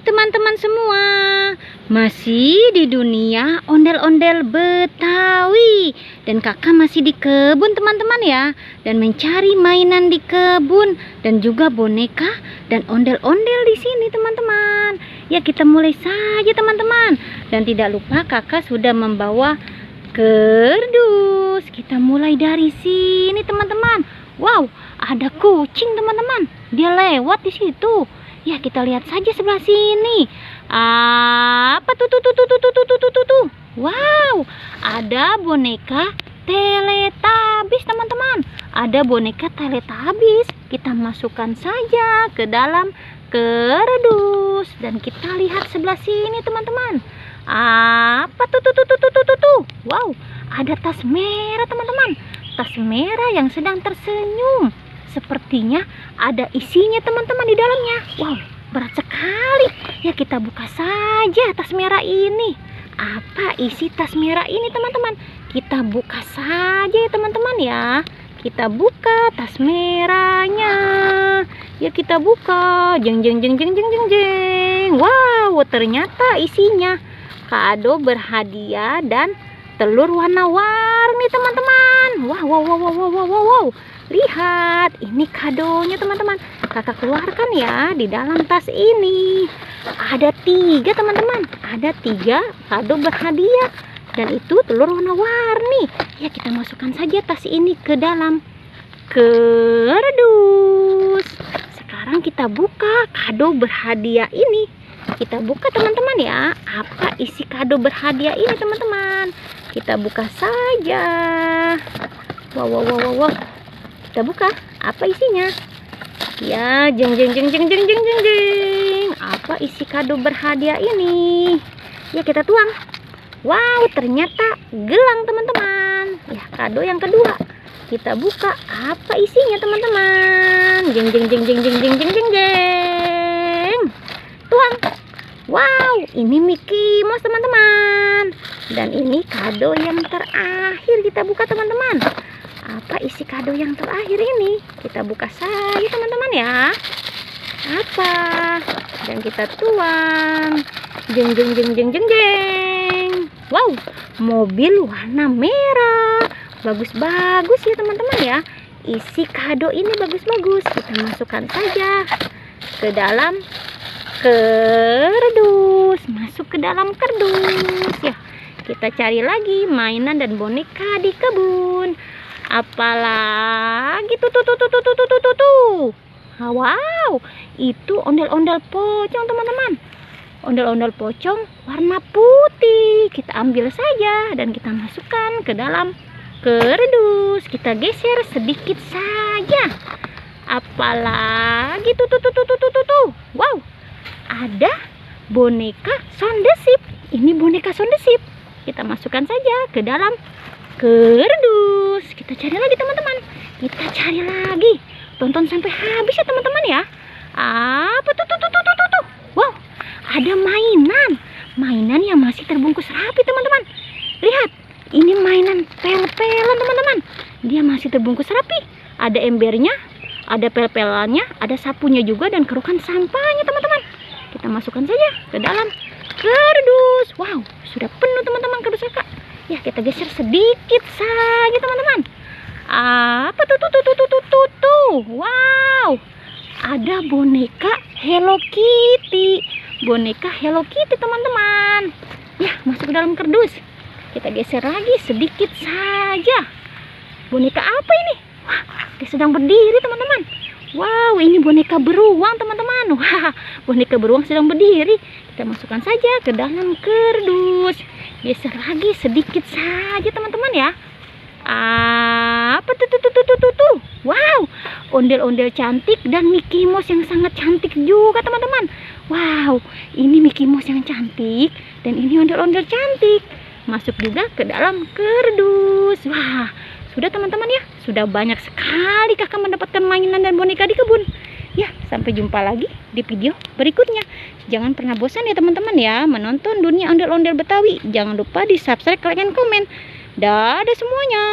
teman-teman semua, masih di dunia ondel-ondel Betawi. Dan kakak masih di kebun teman-teman ya, dan mencari mainan di kebun dan juga boneka dan ondel-ondel di sini teman-teman. Ya, kita mulai saja teman-teman. Dan tidak lupa kakak sudah membawa kardus. Kita mulai dari sini teman-teman. Wow, ada kucing teman-teman. Dia lewat di situ. Ya, kita lihat saja sebelah sini. Apa tuh? Wow, ada boneka Teletubbies teman-teman. Ada boneka Teletubbies. Kita masukkan saja ke dalam kardus. Dan kita lihat sebelah sini teman-teman. Apa tuh? Wow, ada tas merah teman-teman. Tas merah yang sedang tersenyum. Sepertinya ada isinya teman-teman di dalamnya. Wow, berat sekali. Ya, kita buka saja tas merah ini. Apa isi tas merah ini teman-teman? Kita buka saja ya teman-teman ya. Kita buka tas merahnya. Ya, kita buka. Jeng. Wow, ternyata isinya kado berhadiah dan telur warna-warni teman-teman. Wow. Lihat, ini kadonya teman-teman. Kakak keluarkan ya di dalam tas ini. Ada 3 teman-teman. Ada 3 kado berhadiah. Dan itu telur warna-warni. Ya, kita masukkan saja tas ini ke dalam kardus. Sekarang kita buka kado berhadiah ini. Kita buka teman-teman ya. Apa isi kado berhadiah ini teman-teman? Kita buka saja. Wow. Kita buka, apa isinya? Ya, jeng. Apa isi kado berhadiah ini? Ya, kita tuang. Wow, ternyata gelang teman-teman. Ya, kado yang kedua. Kita buka, apa isinya teman-teman? Jeng. Tuang. Wow, ini Mickey Mouse teman-teman. Dan ini kado yang terakhir kita buka teman-teman. Apa isi kado yang terakhir ini? Kita buka saja teman-teman ya. Apa? Dan kita tuang. Jeng. Wow, mobil warna merah. Bagus ya teman-teman ya. Isi kado ini bagus. Kita masukkan saja ke dalam kardus. Masuk ke dalam kardus ya. Kita cari lagi mainan dan boneka di kebun. Apalagi tuh. Wow, itu ondel-ondel pocong teman-teman. Ondel-ondel pocong warna putih. Kita ambil saja dan kita masukkan ke dalam kardus. Kita geser sedikit saja. Apalagi tuh. Wow, ada boneka Sondesip. Ini boneka Sondesip. Kita masukkan saja ke dalam kardus. Kita cari lagi teman-teman. Kita cari lagi. Tonton sampai habis ya teman-teman ya. Apa tuh? Wow, ada mainan yang masih terbungkus rapi teman-teman. Lihat, ini mainan pel-pelan teman-teman. Dia masih terbungkus rapi. Ada embernya, ada pel-pelannya, ada sapunya juga dan kerukan sampahnya teman-teman. Kita masukkan saja ke dalam kardus. Wow, sudah penuh teman-teman kardus kakak. Ya, kita geser sedikit saja teman-teman. Apa tuh? Wow, ada boneka Hello Kitty. Boneka Hello Kitty teman-teman. Ya, masuk ke dalam kardus. Kita geser lagi sedikit saja. Boneka apa ini? Wah, dia sedang berdiri teman-teman. Wow, ini boneka beruang teman-teman. Wah, boneka beruang sedang berdiri. Kita masukkan saja ke dalam kardus. Geser lagi sedikit saja teman-teman ya. Apa tuh? Wow, ondel-ondel cantik dan Mickey Mouse yang sangat cantik juga teman-teman. Wow, ini Mickey Mouse yang cantik dan ini ondel-ondel cantik. Masuk juga ke dalam kardus. Wah, sudah teman-teman ya. Sudah banyak sekali kakak mendapatkan mainan dan boneka di kebun. Ya, sampai jumpa lagi di video berikutnya. Jangan pernah bosan ya teman-teman ya menonton dunia ondel-ondel Betawi. Jangan lupa di subscribe, like, dan komen. Dadah semuanya.